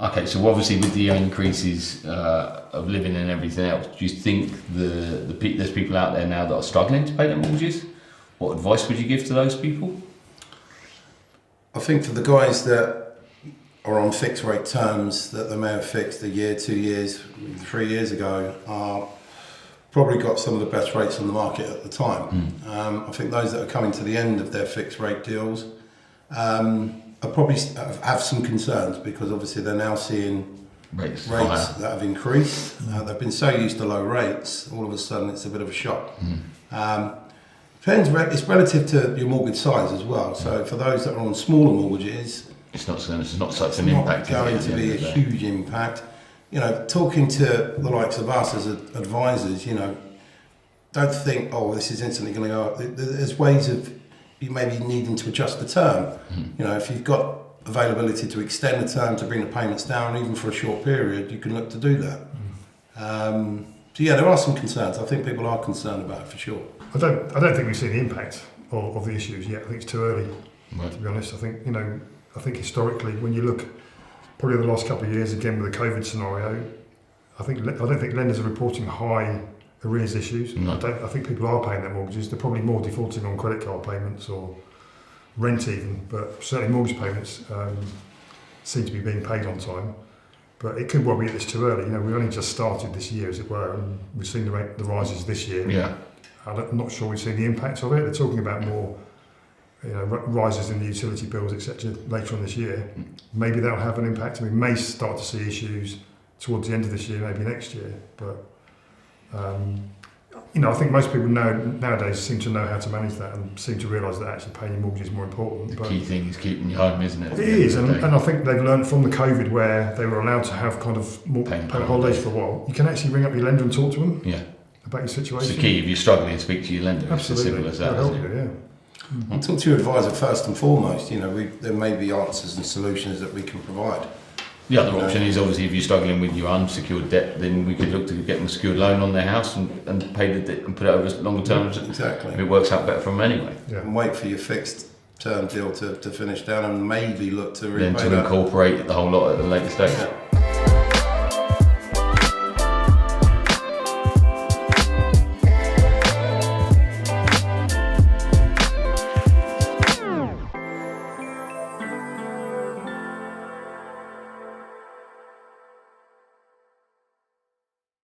Okay, so obviously with the increases of living and everything else, do you think there's people out there now that are struggling to pay their mortgages? What advice would you give to those people? I think for the guys that are on fixed rate terms that they may have fixed a year, 2 years, 3 years ago, are probably got some of the best rates on the market at the time. I think those that are coming to the end of their fixed rate deals are probably have some concerns, because obviously they're now seeing rates that have increased. They've been so used to low rates, all of a sudden it's a bit of a shock. Depends, it's relative to your mortgage size as well. So for those that are on smaller mortgages, it's not such an impact. It's not going to be a huge impact. You know, talking to the likes of us as advisors, you know, don't think, oh, this is instantly going to go up. There's ways of you maybe needing to adjust the term. You know, if you've got availability to extend the term to bring the payments down, even for a short period, you can look to do that. So yeah, there are some concerns. I think people are concerned about it for sure. I don't think we've seen the impact of the issues yet. I think it's too early, to be honest. I think historically, when you look probably the last couple of years, again with the COVID scenario, I don't think lenders are reporting high arrears issues. No. I think people are paying their mortgages. They're probably more defaulting on credit card payments or rent even, but certainly mortgage payments seem to be being paid on time. But it could well be that it's too early. You know, we've only just started this year, as it were, and we've seen the rises this year. Yeah. I'm not sure we've seen the impact of it. They're talking about more, you know, rises in the utility bills, etc. later on this year. Maybe that'll have an impact. I mean, we may start to see issues towards the end of this year, maybe next year. But you know, I think most people nowadays seem to know how to manage that and seem to realise that actually paying your mortgage is more important. The key thing is keeping your home, isn't it? It is, and I think they've learned from the COVID where they were allowed to have kind of more payment holidays for a while. You can actually ring up your lender and talk to them. Yeah. About your situation. It's the key. If you're struggling, speak to your lender. Absolutely. It's as simple as that. Help you, yeah. And talk to your advisor first and foremost. You know, there may be answers and solutions that we can provide. The other option is obviously if you're struggling with your unsecured debt, then we could look to get them a secured loan on their house and pay the debt and put it over longer terms. Exactly. If it works out better for them anyway. Yeah. And wait for your fixed term deal to finish down and maybe look to repay then to incorporate the whole lot at a later stage. Yeah.